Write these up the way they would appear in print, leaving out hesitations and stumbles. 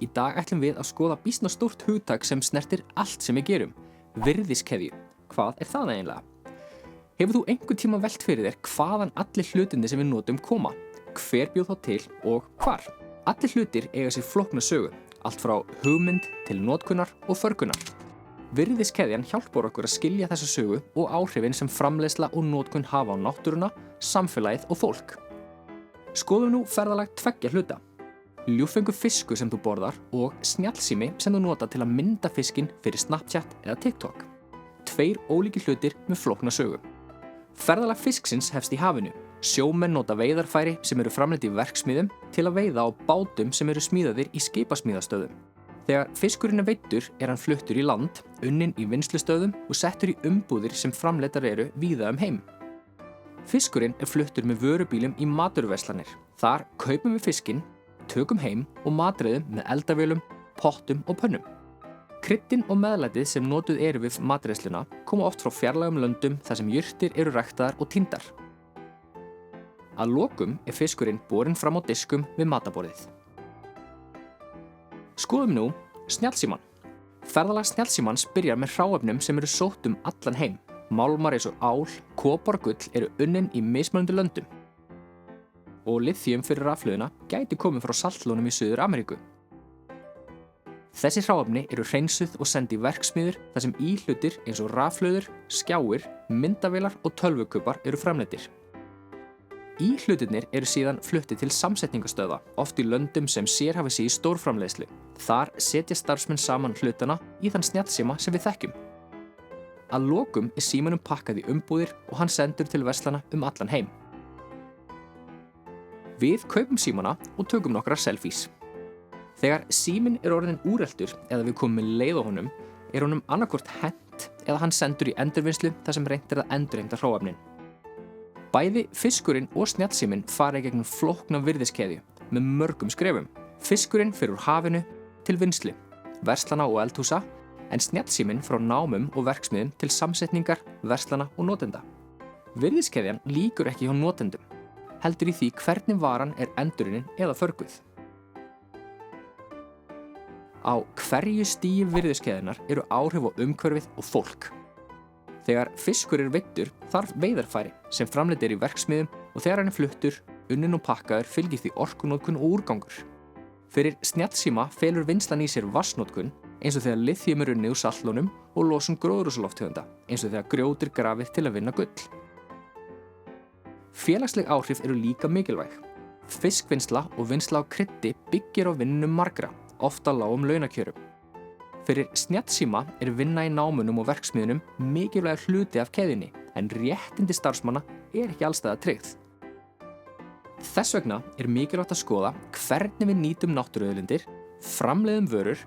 Í dag ætlum við að skoða býsna stórt hugtak sem snertir allt sem við gerum. Virðiskeðju. Hvað er það eiginlega? Hefur þú einhvern tíma velt fyrir þér hvaðan allir hlutirnir sem við notum koma? Hver bjó þá til og hvar? Allir hlutir eiga sér flókna sögu, allt frá hugmynd til notkunar og förgunar. Virðiskeðjan hjálpar okkur að skilja þessa sögu og áhrifin sem framleiðsla og notkun hafa á náttúruna, samfélagið og fólk. Skoðum nú ferðalag tveggja hluta. Ljúffengur fiskur sem þú borðar og snjallsími sem þú nota til að mynda fiskinn fyrir Snapchat eða TikTok. Tveir ólíkir hlutir með flókna sögu. Ferðalag fisksins hefst í hafinu. Sjómenn nota veiðarfæri sem eru framleidd í verksmiðjum til að veiða á bátum sem eru smíðaðir í skipasmíðastöðvum. Þegar fiskurinn er veiddur er hann fluttur í land, unninn í vinnslustöðvum og settur í umbúðir sem framleiddar eru víða heim. Fiskurinn er fluttur með vörubílum í matvöruverslanir. Þar kaupum við fiskinn, tökum heim og matreiðum með eldavélum, pottum og pönnum. Kryddin og meðlætið sem notuð eru við matreiðsluna koma oft frá fjarlægum löndum þar sem jurtir eru ræktaðar og tíndar. Að lokum er fiskurinn borinn fram á diskum við matarborðið. Skoðum nú snjallsímann. Ferðalag snjallsímans byrjar með hráefnum sem eru sótt allan heim. Málmar eins og ál, kopar og gull eru unnin í mismunandi löndum. Og lithium fyrir rafhlöðuna gæti komið frá saltlónum í Suður-Ameríku. Þessi hráefni eru hreinsuð og send í verksmiðjur þar sem íhlutir eins og rafhlöður, skjáir, myndavélar og tölvukubbar eru framleiddir. Íhlutirnir eru síðan fluttir til samsetningastöðva, oft í löndum sem sérhæfa sig í stórframleiðslu. Þar setja starfsmenn saman hlutana í þann snjallsíma sem við þekkjum. Að lokum er símanum pakkað í umbúðir og hann sendur til verslana allan heim. Við kaupum símana og tökum nokkrar selfies. Þegar síminn er orðinn úreltur eða við komum með leið á honum, er honum annaðhvort hent eða hann sendur í endurvinnslu þar sem reynt er að endurheimta hráefnin. Bæði fiskurinn og snjallsíminn fara í gegnum flókna virðiskeðju með mörgum skrefum. Fiskurinn fer úr hafinu til vinnslu, verslana og eldhúsa, en snjallsíminn frá námum og verksmiðjum til samsetningar, verslana og notenda. Virðiskeðjan lýkur ekki hjá notendum, heldur í því hvernig varan er endurunnin eða förguð. Á hverju stigi virðiskeðjunnar eru áhrif á umhverfið og fólk. Þegar fiskur er veiddur þarf veiðarfæri sem framleidd er í verksmiðjum og þegar hann er fluttur, unninn og pakkaður fylgir því orkunotkun og úrgangur. Fyrir snjallsíma felur vinnslan í sér vatnsnotkun eins og þegar lithium er unnið úr saltlónum og losun gróðurhúsalofttegunda eins og þegar grjót er grafið til að vinna gull. Félagsleg áhrif eru líka mikilvæg. Fiskvinnsla og vinnsla á kryddi byggir á vinnunum margra, oft á lágum launakjörum. Fyrir snjallsíma er vinna í námunum og verksmiðjunum mikilvægur hluti af keðjunni, en réttindi starfsmanna er ekki alstaðar tryggð. Þess vegna er mikilvægt að skoða hvernig við nýtum náttúruauðlindir, framleiðum vörur,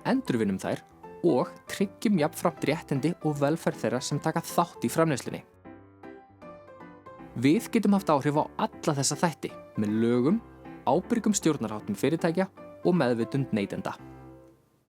endurvinnum þær og tryggjum jafnframt réttindi og velferð þeirra sem taka þátt í framleiðslunni. Við getum haft áhrif á alla þessa þætti með lögum, ábyrgum stjórnarháttum fyrirtækja og meðvitund neytenda.